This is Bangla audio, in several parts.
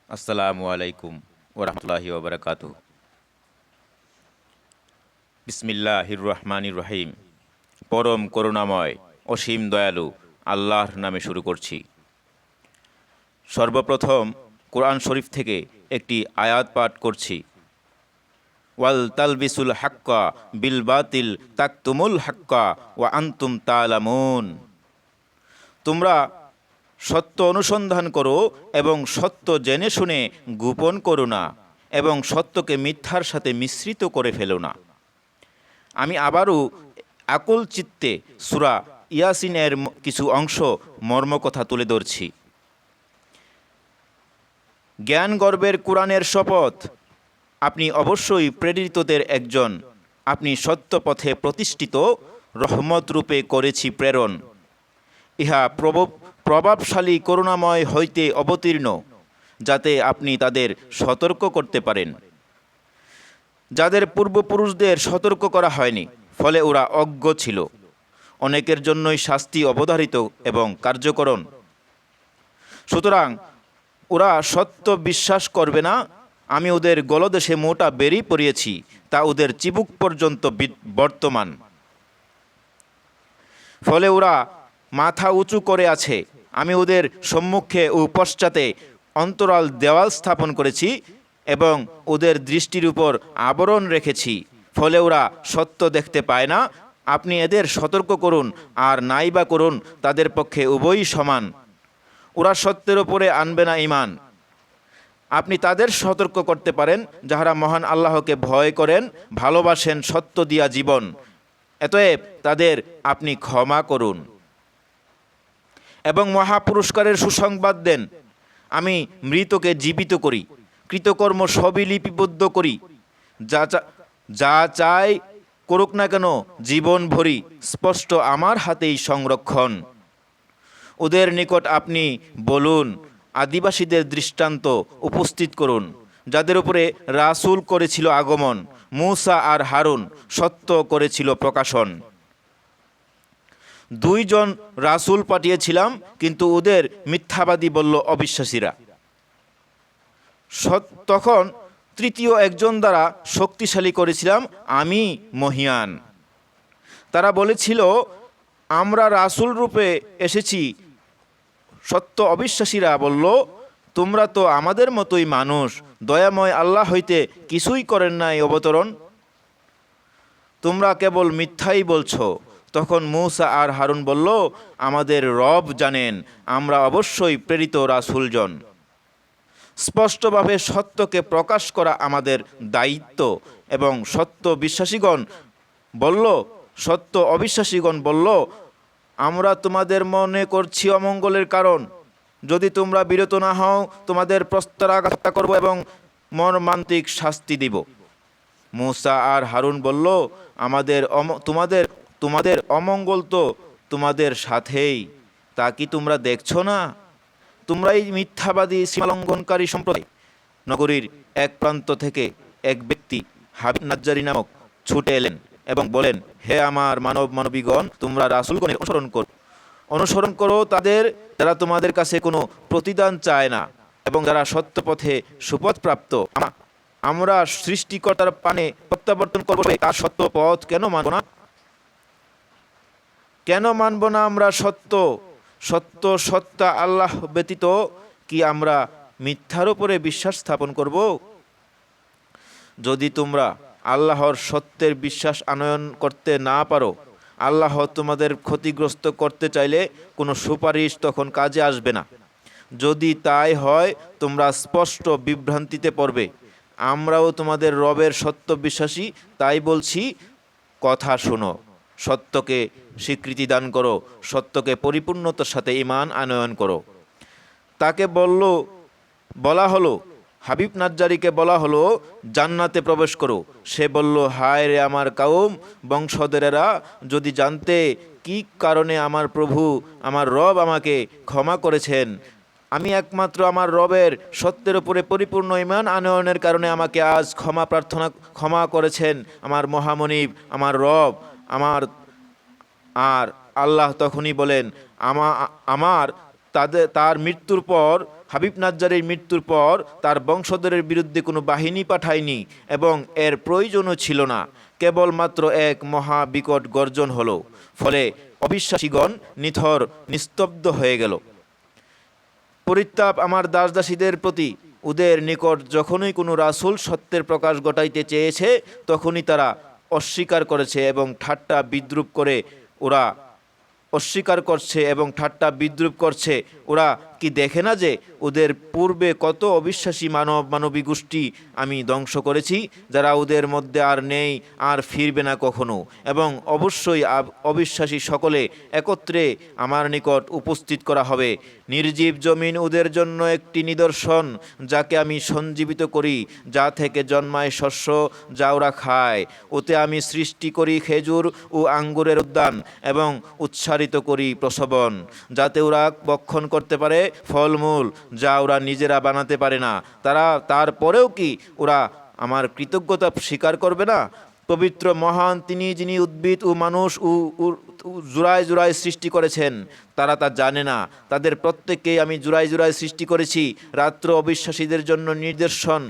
আসসালামু আলাইকুম ওরহমতুল্লাহি ওবরাকাতুহু। বিসমিল্লাহির রহমানির রহিম। পরম করুণাময় অসীম দয়ালু আল্লাহর নামে শুরু করছি। সর্বপ্রথম কোরআন শরীফ থেকে একটি আয়াত পাঠ করছি। ওয়াল তালবিসুল হাক্কা বিল বাতিল তাকতুমুল হাক্কা ওয়া আনতুম তা'লামুন। তোমরা সত্য অনুসন্ধান করো এবং সত্য জেনে শুনে গোপন করো না এবং সত্যকে মিথ্যার সাথে মিশ্রিত করে ফেলো না। আমি আবারও আকুল চিত্তে সূরা ইয়াসিনের কিছু অংশ মর্মকথা তুলে ধরছি। জ্ঞান গর্বের কোরআনের শপথ, আপনি অবশ্যই প্রেরিতদের একজন, আপনি সত্য পথে প্রতিষ্ঠিত, রহমত রূপে করেছি প্রেরণ। ইহা প্রভাবশালী করুণাময় হইতে অবতীর্ণ, যাতে আপনি তাদের সতর্ক করতে পারেন যাদের পূর্বপুরুষদের সতর্ক করা হয়নি, ফলে ওরা অজ্ঞ ছিল। অনেকের জন্যই শাস্তি অবধারিত এবং কার্যকরণ। সুতরাং ওরা সত্য বিশ্বাস করবে না। আমি ওদের গলদেশে মোটা বেরি পরিয়েছি, তা ওদের চিবুক পর্যন্ত বর্তমান। ফলে ওরা মাথা উঁচু করে আছে। আমি ওদের সম্মুখে ও পশ্চাতে অন্তরাল দেওয়াল স্থাপন করেছি এবং ওদের দৃষ্টির উপর আবরণ রেখেছি, ফলে ওরা সত্য দেখতে পায় না। আপনি এদের সতর্ক করুন আর নাইবা করুন, তাদের পক্ষে উভয়ই সমান। ওরা সত্যের উপরে আনবে না ঈমান। আপনি তাদের সতর্ক করতে পারেন যাহারা মহান আল্লাহকে ভয় করেন, ভালোবাসেন সত্য দিয়া জীবন। অতএব তাদের আপনি ক্ষমা করুন এবং মহাপুরস্কারের সুসংবাদ দেন। আমি মৃতকে জীবিত করি, কৃতকর্ম সবই লিপিবদ্ধ করি। যা চাই করুক না কেন জীবন ভরি, স্পষ্ট আমার হাতেই সংরক্ষণ। ওদের নিকট আপনি বলুন, আদিবাসীদের দৃষ্টান্ত উপস্থিত করুন, যাদের উপরে রাসূল করেছিল আগমন, মূসা আর হারুন সত্য করেছিল প্রকাশন। 2 জন রাসূল পাঠিয়েছিলাম, কিন্তু ওদের মিথ্যাবাদী বলল অবিশ্বাসীরা। তখন তৃতীয় একজন দ্বারা শক্তিশালী করেছিলাম আমি মহিয়ান। তারা বলেছিল, আমরা রাসূল রূপে এসেছি। সত্য অবিশ্বাসীরা বলল, তোমরা তো আমাদের মতোই মানুষ, দয়াময় আল্লাহ হইতে কিছুই করেন নাই অবতরণ। তোমরা কেবল মিথ্যাই বলছো। তখন মূসা আর হারুন বলল, আমাদের রব জানেন আমরা অবশ্যই প্রেরিত রাসূলজন। স্পষ্টভাবে সত্যকে প্রকাশ করা আমাদের দায়িত্ব। এবং সত্য অবিশ্বাসীগণ বলল, আমরা তোমাদের মনে করছি অমঙ্গলের কারণ। যদি তোমরা বিরত না হও, তোমাদের প্রস্তরাঘাত করব এবং মর্মান্তিক শাস্তি দিব। মূসা আর হারুন বলল, তোমাদের অমঙ্গল তো তোমাদের সাথেই, তা কি তোমরা দেখছো না? তোমরাই মিথ্যাবাদী সীমালঙ্ঘনকারী সম্প্রদায়। নগরীর এক প্রান্ত থেকে এক ব্যক্তি হাবিব নাজ্জারী নামক ছুটে এলেন এবং বলেন, হে আমার মানবীগণ, তোমরা রাসূলগণের অনুসরণ করো তাদের, যারা তোমাদের কাছে কোনো প্রতিদান চায় না এবং যারা সত্য পথে সুপথ প্রাপ্ত। আমরা সৃষ্টিকর্তার পানে প্রত্যাবর্তন করব, তার সত্য পথ কেন মানব না আমরা সত্তা আল্লাহ ব্যতীত কি আমরা মিথ্যার উপরে বিশ্বাস স্থাপন করব? যদি তোমরা আল্লাহর সত্যের বিশ্বাস আনয়ন করতে না পারো, আল্লাহ তোমাদের ক্ষতিগ্রস্ত করতে চাইলে কোনো সুপারিশ তখন কাজে আসবে না। যদি তাই হয়, তোমরা স্পষ্ট বিভ্রান্তিতে পড়বে। আমরাও তোমাদের রবের সত্য বিশ্বাসী, তাই বলছি, কথা শোনো, সত্যকে স্বীকৃতি দান করো, সত্যকে পরিপূর্ণতার সাথে ঈমান আনয়ন করো। তাকে বলা হলো, হাবিব নাজ্জারীকে বলা হলো, জান্নাতে প্রবেশ করো। সে বলল, হায় রে আমার কওম বংশধরেরা, যদি জানতে কি কারণে আমার প্রভু আমার রব আমাকে ক্ষমা করেছেন। আমি একমাত্র আমার রবের সত্যের উপরে পরিপূর্ণ ঈমান আনয়নের কারণে আমাকে আজ ক্ষমা করেছেন আমার মহামনিব, আমার রব আর আল্লাহ তখনই বলেন, আমার তার মৃত্যুর পর, হাবিব নাজ্জারের মৃত্যুর পর তার বংশধরের বিরুদ্ধে কোনো বাহিনী পাঠায়নি এবং এর প্রয়োজনও ছিল না। কেবলমাত্র এক মহা বিকট গর্জন হলো, ফলে অবিশ্বাসীগণ নিথর নিস্তব্ধ হয়ে গেল। পরিত্যাপ আমার দাসদাসীদের প্রতি, ওদের নিকট যখনই কোনো রাসূল সত্যের প্রকাশ ঘটাইতে চেয়েছে তখনই তারা অস্বীকার করেছে এবং ঠাট্টা বিদ্রূপ করে ওরা অস্বীকার করছে এবং ঠাট্টা বিদ্রূপ করছে। ওরা কি দেখে না যে ওদের পূর্বে কত অবিশ্বাসী মানবী গোষ্ঠী আমি ধ্বংস করেছি, যারা ওদের মধ্যে আর নেই, আর ফিরবে না কখনো। এবং অবশ্যই অবিশ্বাসী সকলে একত্রে আমার নিকট উপস্থিত করা হবে। নির্জীব জমিন ওদের জন্য একটি নিদর্শন, যাকে আমি সঞ্জীবিত করি, যা থেকে জন্মায় শস্য যা ওরা খায়। ওতে আমি সৃষ্টি করি খেজুর ও আঙ্গুরের উদ্যান এবং উৎসারিত করি প্রসবন, যাতে ওরা ভক্ষণ করতে পারে ফলমূল যা ওরা নিজেরা বানাতে পারে না। তারপরেও কি ওরা আমার কৃতজ্ঞতা স্বীকার করবে না? পবিত্র মহান তিনি, যিনি উদ্ভিদ ও মানুষ ও জোড়ায় জোড়ায় সৃষ্টি করেছেন। তারা তা জানে না। তাদের প্রত্যেককেই আমি জোড়ায় জোড়ায় সৃষ্টি করেছি রাত্র অবিশ্বাসীদের জন্য নিদর্শন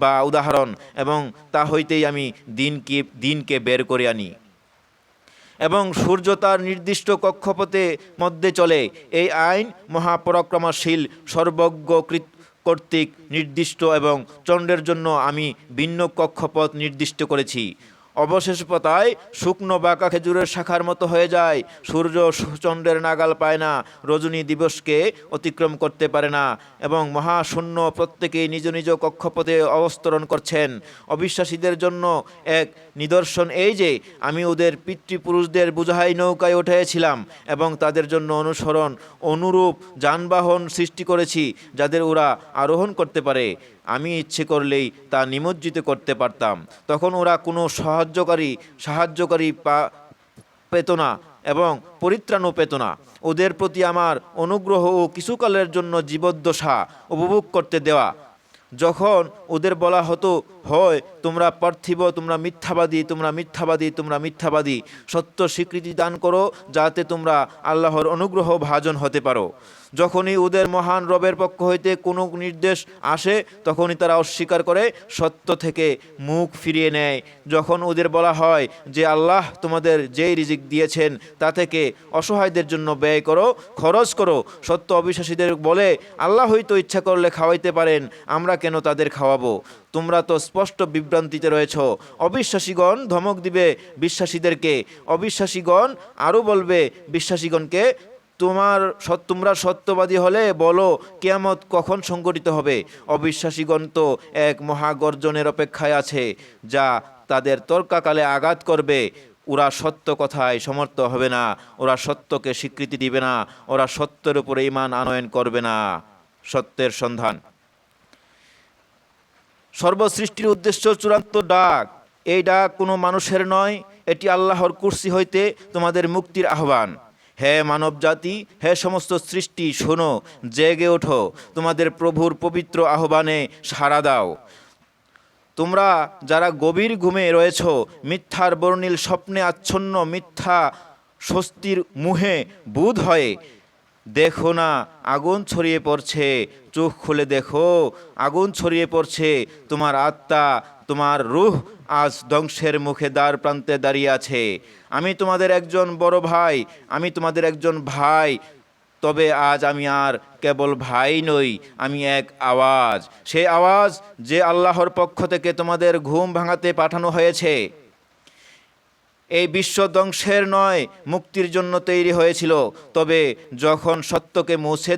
বা উদাহরণ, এবং তা হইতেই আমি দিনকে বের করে আনি। এবং সূর্য তার নির্দিষ্ট কক্ষপথে মধ্যে চলে। এই আইন মহাপরাক্রমশীল সর্বজ্ঞ কর্তৃক নির্দিষ্ট, এবং চন্দ্রের জন্য আমি ভিন্ন কক্ষপথ নির্দিষ্ট করেছি। অবশেষ পতায় শুকনো বাঁকা খেজুরের শাখার মতো হয়ে যায়। সূর্য চন্দ্রের নাগাল পায় না, রজনী দিবসকে অতিক্রম করতে পারে না, এবং মহাশূন্য প্রত্যেকেই নিজ নিজ কক্ষপথে অবতরণ করছেন। অবিশ্বাসীদের জন্য এক নিদর্শন এই যে আমি ওদের পিতৃপুরুষদের বোঝাই নৌকায় উঠেছিলাম এবং তাদের জন্য অনুরূপ যানবাহন সৃষ্টি করেছি, যাদের ওরা আরোহণ করতে পারে। আমি ইচ্ছে করলেই তা নিমজ্জিত করতে পারতাম। তখন ওরা কোনো সাহায্যকারী পেত না এবং পরিত্রাণও পেত না। ওদের প্রতি আমার অনুগ্রহ ও কিছুকালের জন্য জীবদ্দশা উপভোগ করতে দেওয়া। যখন ওদের বলা হতো, হয় তোমরা পার্থিব, তোমরা মিথ্যাবাদী, তোমরা মিথ্যাবাদী, তোমরা মিথ্যাবাদী, সত্য স্বীকৃতি দান করো যাতে তোমরা আল্লাহর অনুগ্রহ ভাজন হতে পারো। যখনই ওদের মহান রবের পক্ষ হইতে কোনো নির্দেশ আসে তখনই তারা অস্বীকার করে সত্য থেকে মুখ ফিরিয়ে নেয়। যখন ওদের বলা হয় যে আল্লাহ তোমাদের যেই রিজিক দিয়েছেন তা থেকে অসহায়দের জন্য ব্যয় করো, খরচ করো, সত্য অবিশ্বাসীদের বলে আল্লাহ হয়তো ইচ্ছা করলে খাওয়াইতে পারেন, আমরা কেন তাদের খাওয়াবো? তোমরা তো স্পষ্ট বিভ্রান্তিতে রয়েছ। অবিশ্বাসীগণ ধমক দিবে বিশ্বাসীদেরকে। অবিশ্বাসীগণ আরও বলবে বিশ্বাসীগণকে, তোমরা সত্যবাদী হলে বলো কিয়ামত কখন সংঘটিত হবে। অবিশ্বাসীগণ তো এক মহাগর্জনের অপেক্ষায় আছে, যা তাদের তর্কাকালে আঘাত করবে। ওরা সত্য কথায় সমর্থ হবে না, ওরা সত্যকে স্বীকৃতি দিবে না, ওরা সত্যের উপরে ঈমান আনয়ন করবে না। সত্যের সন্ধান সর্বসৃষ্টির উদ্দেশ্য চূড়ান্ত ডাক। এই ডাক কোনো মানুষের নয়, এটি আল্লাহর কুরসি হইতে তোমাদের মুক্তির আহ্বান। হে মানব জাতি, হে সমস্ত সৃষ্টি, শোনো, জেগে ওঠো, তোমাদের প্রভুর পবিত্র আহ্বানে সাড়া দাও। তোমরা যারা গভীর ঘুমে রয়েছ, মিথ্যার বর্ণিল স্বপ্নে আচ্ছন্ন, মিথ্যা স্বস্তির মুহে বুঁদ হয়ে, দেখো না আগুন ছড়িয়ে পড়ছে, চোখ খুলে দেখো আগুন ছড়িয়ে পড়ছে। তোমার আত্মা, তোমার রূহ আজ ধ্বংসের মুখে দ্বার প্রান্তে দাঁড়িয়ে আছে। আমি তোমাদের একজন বড় ভাই, আমি তোমাদের একজন ভাই। তবে আজ আমি আর কেবল ভাই নই, আমি এক আওয়াজ, সেই আওয়াজ যে আল্লাহর পক্ষ থেকে তোমাদের ঘুম ভাঙাতে পাঠানো হয়েছে। এই বিশ্ব ধ্বংসের নয়, মুক্তির জন্য তৈরি হয়েছিল। তবে যখন সত্যকে মুছে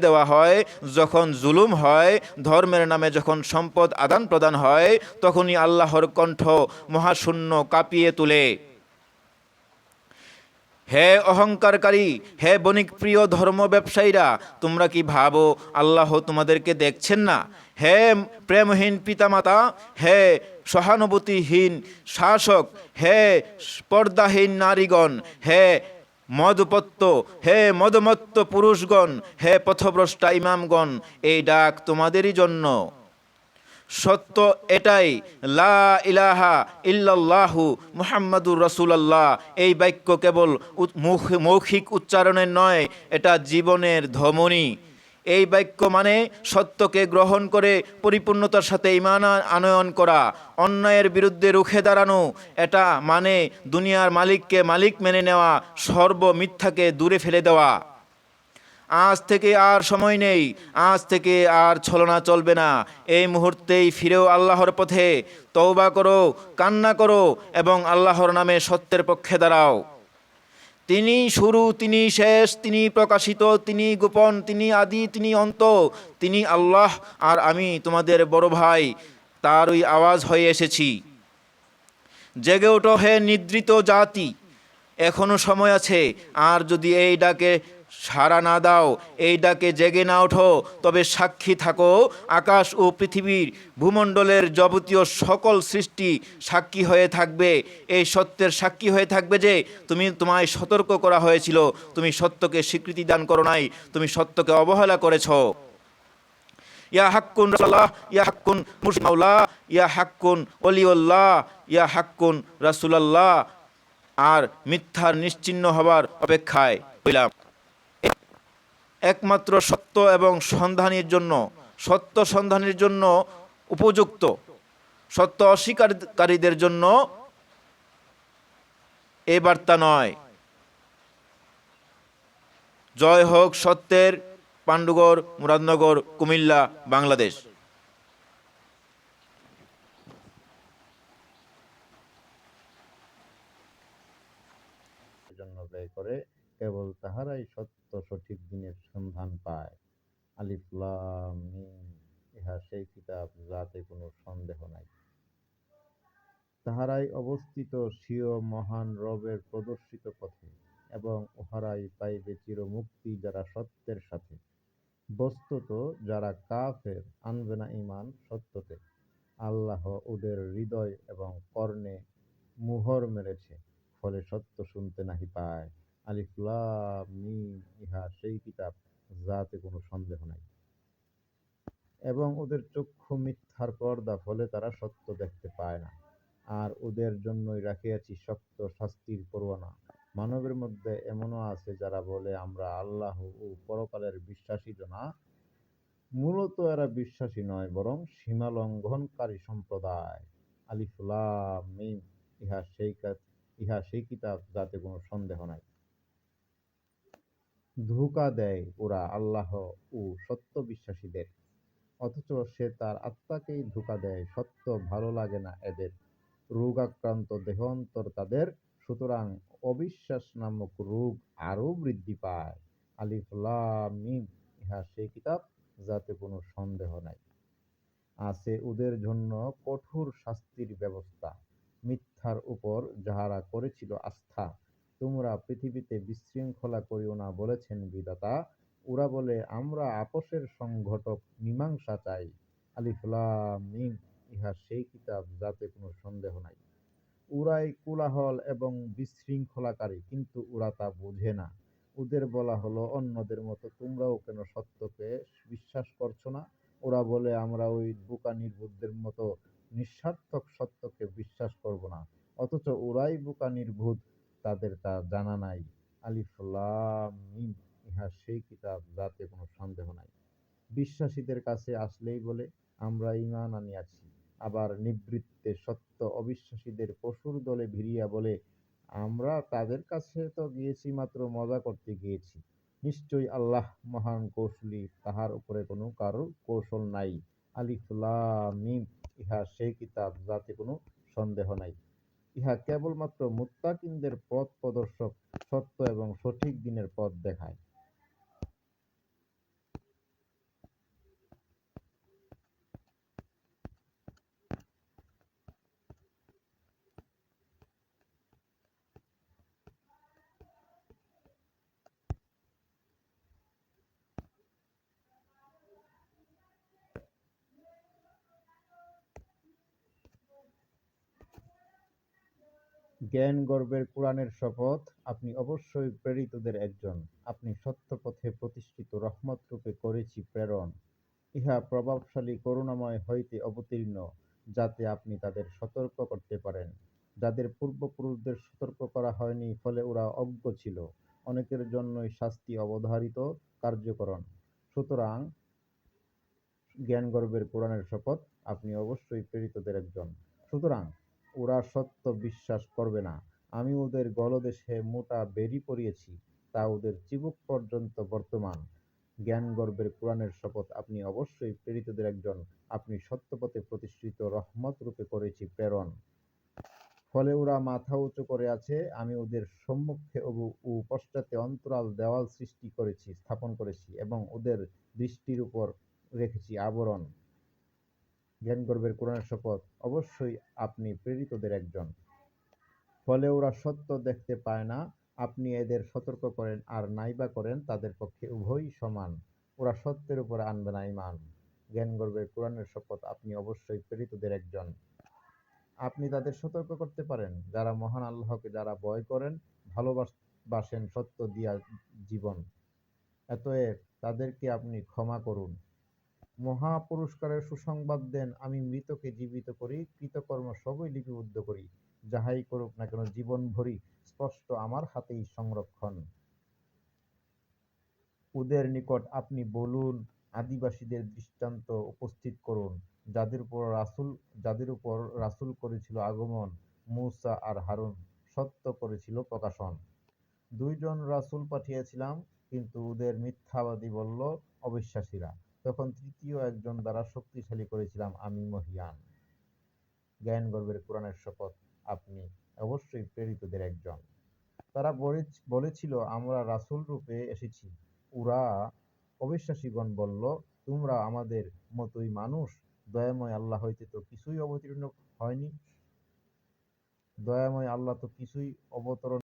দেওয়া হয়, যখন জুলুম হয়, ধর্মের নামে যখন সম্পদ আদান প্রদান হয়, তখনই আল্লাহর কণ্ঠ মহাশূন্য কাঁপিয়ে তোলে। হে অহংকারকারী, হে বণিক প্রিয় ধর্ম ব্যবসায়ীরা, তোমরা কি ভাবো আল্লাহ তোমাদেরকে দেখছেন না? হে প্রেমহীন পিতামাতা, হে সহানুভূতিহীন শাসক, হে পর্দাহীন নারীগণ, হে মদমত্ত পুরুষগণ, হে পথভ্রষ্টা ইমামগণ, এই ডাক তোমাদেরই জন্য। সত্য এটাই, লা ইলাহা ইল্লাল্লাহু মুহাম্মাদুর রাসূলুল্লাহ। এই বাক্য কেবল মৌখিক উচ্চারণের নয়, এটা জীবনের ধমনী। এই বাক্য মানে সত্যকে গ্রহণ করে পরিপূর্ণতার সাথে ঈমান আনয়ন করা, অন্যায়ের বিরুদ্ধে রুখে দাঁড়ানো। এটা মানে দুনিয়ার মালিককে মালিক মেনে নেওয়া, সর্ব মিথ্যাকে দূরে ফেলে দেওয়া। আজ থেকে আর সময় নেই, আজ থেকে আর ছলনা চলবে না। এই মুহূর্তেই ফিরেও আল্লাহর পথে, তওবা করো, কান্না করো এবং আল্লাহর নামে সত্যের পক্ষে দাঁড়াও। তিনি শুরু, তিনি শেষ, তিনি প্রকাশিত, তিনি গোপন, তিনি আদি, তিনি অন্ত। তিনি আল্লাহ, আর আমি তোমাদের বড় ভাই, তারই আওয়াজ হয়ে এসেছি। জেগে ওঠো হে নিদ্রিত জাতি, এখনো সময় আছে। আর যদি এই ডাকে সাড়া না দাও, এই ডাকে জেগে না ওঠো, তবে সাক্ষী থাকো, আকাশ ও পৃথিবীর ভূমণ্ডলের যাবতীয় সকল সৃষ্টি সাক্ষী হয়ে থাকবে, এই সত্যের সাক্ষী হয়ে থাকবে যে তোমায় সতর্ক করা হয়েছিল, তুমি সত্যকে স্বীকৃতি দান করো নাই, তুমি সত্যকে অবহেলা করেছ। ইয়া হাক্কুন রাসূলুল্লাহ, ইয়া হাক্কুন মুর্শিদ মাওলা, ইয়া হাক্কুন ওলিউল্লাহ, ইয়া হাক্কুন রাসূলুল্লাহ। আর মিথ্যার নিশ্চিহ্ন হবার অপেক্ষায় হইলাম। একমাত্র সত্য এবং সন্ধানের জন্য, সত্য সন্ধানের জন্য উপযুক্ত, সত্য অস্বীকারীদের জন্য এ বার্তা নয়। জয় হোক সত্যের। পাণ্ডুগড়, মুরাদনগর, কুমিল্লা, বাংলাদেশ। জন্য ব্যয় করে, কেবল তাহারাই সত্য সঠিক দিনের সন্ধান পায়। আলিফ লাম মিম, ইহা সেই কিতাব যাতে কোনো সন্দেহ নাই। তাহারাই অবস্থিত স্বীয় মহান রবের প্রদর্শিত পথে, এবং উহারাই পাইবে চিরমুক্তি যারা সত্যের সাথে। বস্তুত যারা কাফের, আনবে না ঈমান সত্যতে, আল্লাহ ওদের হৃদয় এবং কর্ণে মুহর মেরেছে, ফলে সত্য শুনতে নাহি পায়। আলিফ লাম মিম, ইহা সেই কিতাব যাতে কোনো সন্দেহ নাই। এবং ওদের চক্ষু মিথ্যার পর্দা, ফলে তারা সত্য দেখতে পায় না। আর ওদের জন্যই রাখিয়াছি শক্ত শাস্তির পরোয়ানা। মানবের মধ্যে এমনও আছে যারা বলে, আমরা আল্লাহ ও পরকালের বিশ্বাসী না। মূলত এরা বিশ্বাসী নয়, বরং সীমা লঙ্ঘনকারী সম্প্রদায়। আলিফ লাম মিম, ইহা সেই কিতাব যাতে কোনো সন্দেহ নাই। ধোঁকা দেয় ওরা আল্লাহ ও সত্য বিশ্বাসীদের, অথচ সে তার আত্মাকেই ধোঁকা দেয়। সত্য ভালো লাগে না এদের, রোগাক্রান্ত দেহ অন্তর তাদের, সুতরাং অবিশ্বাস নামক রোগ আরো বৃদ্ধি পায়। আলিফ লাম মিম, ইহা সেই কিতাব যাতে কোনো সন্দেহ নাই। আছে ওদের জন্য কঠোর শাস্তির ব্যবস্থা, মিথ্যার উপর যাহারা করেছিল আস্থা। তোমরা পৃথিবীতে বিশৃঙ্খলা করিও না বলেছেন বিধাতা। ওরা বলে, আমরা আপোষের সংঘটক, মীমাংসা চাই। আলিফ লাম মিম, ইহা সেই কিতাব যাতে কোনো সন্দেহ নাই। ওরাই কোলাহল এবং বিশৃঙ্খলাকারী, কিন্তু ওরা তা বোঝে না। ওদের বলা হলো, অন্যদের মতো তোমরাও কেন সত্যকে বিশ্বাস করছো না? ওরা বলে, আমরা ওই বোকা নির্বোধদের মতো নিঃস্বার্থক সত্যকে বিশ্বাস করব না। অথচ ওরাই বোকা নির্বোধ, তাদের তা জানা নাই। আলিফ লাম মিম, ইহা সেই কিতাব যাতে কোনো সন্দেহ নাই। বিশ্বাসীদের কাছে আসলেই বলে, আমরা ঈমান আনিয়াছি। আবার নিবৃত্তে সত্য অবিশ্বাসীদের পশুর দলে ভিড়িয়া বলে, আমরা তাদের কাছে তো গিয়েছি মাত্র মজা করতে গিয়েছি। নিশ্চয়ই আল্লাহ মহান কৌশলী, তাহার উপরে কোনো কারো কৌশল নাই। আলিফ লাম মিম, ইহা সেই কিতাব যাতে কোনো সন্দেহ নাই। ইহা কেবলমাত্র মুত্তাকিনদের পথ প্রদর্শক, সত্য এবং সঠিক দিনের পথ দেখায়। জ্ঞানগর্ভের কুরআনের শপথ, আপনি অবশ্যই প্রেরিতদের একজন। আপনি সত্য পথে প্রতিষ্ঠিত রহমতরূপে করেছি প্রেরণ। ইহা প্রভাবশালী করুণাময় হইতে অবতীর্ণ, যাতে আপনি তাদের সতর্ক করতে পারেন। যাদের পূর্বপুরুষদের সতর্ক করা হয়নি, ফলে ওরা অজ্ঞ ছিল। অনেকের জন্যই শাস্তি অবধারিত কার্যকরণ। সুতরাং জ্ঞানগর্ভের কোরআনের শপথ, আপনি অবশ্যই প্রেরিতদের একজন। সুতরাং ওরা সত্য বিশ্বাস করবে না। আমি ওদের গলদেশে মোটা বেড়ি পরিয়েছি, তা ওদের চিবুক পর্যন্ত বর্তমান। জ্ঞানগর্ভের কোরআনের শপথ, আপনি অবশ্যই প্রেরিতদের একজন। আপনি সত্যপথে প্রতিষ্ঠিত রহমত রূপে করেছি প্রেরণ। ফলে ওরা মাথা উঁচু করে আছে। আমি ওদের সম্মুখে ও পশ্চাতে অন্তরাল দেওয়াল স্থাপন করেছি এবং ওদের দৃষ্টির উপর রেখেছি আবরণ। জ্ঞানগর্ভের কোরআনের শপথ, অবশ্যই আপনি প্রেরিতদের একজন। ফলে ওরা সত্য দেখতে পায় না। আপনি এদের সতর্ক করেন আর নাইবা করেন, তাদের পক্ষে উভয়ই সমান। ওরা সত্যের উপর আনবে না ঈমান। জ্ঞানগর্ভের কোরআনের শপথ, আপনি অবশ্যই প্রেরিতদের একজন। আপনি তাদের সতর্ক করতে পারেন, যারা মহান আল্লাহকে যারা ভয় করেন, ভালোবাসেন সত্য দিয়া জীবন। অতএব তাদেরকে আপনি ক্ষমা করুন। মহা পুরস্কারের সুসংবাদ দেন, আমি মৃতকে জীবিত করি, কৃতকর্ম সবই লিপিবদ্ধ করি। যাহাই করুক না কেন জীবন ভরি, স্পষ্ট আমার হাতেই সংরক্ষণ। ওদের নিকট আপনি বলুন, আদিবাসীদের দৃষ্টান্ত উপস্থিত করুন, যাদের উপর রাসূল করেছিল আগমন, মূসা আর হারুন সত্য করেছিল প্রকাশন। দুইজন রাসূল পাঠিয়েছিলাম, কিন্তু ওদের মিথ্যাবাদী বলল অবিশ্বাসীরা। তখন তৃতীয় একজন দ্বারা শক্তিশালী করেছিলাম আমি মহীয়ান। জ্ঞানগর্ভের কোরআনের শপথ, আপনি অবশ্যই প্রেরিতদের একজন। তারা বলেছিল, আমরা রাসূল রূপে এসেছি। ওরা অবিশ্বাসীগণ বলল, তোমরা আমাদের মতোই মানুষ। দয়াময় আল্লাহ হইতে তো কিছুই অবতীর্ণ হয়নি। দয়াময় আল্লাহ তো কিছুই অবতরণ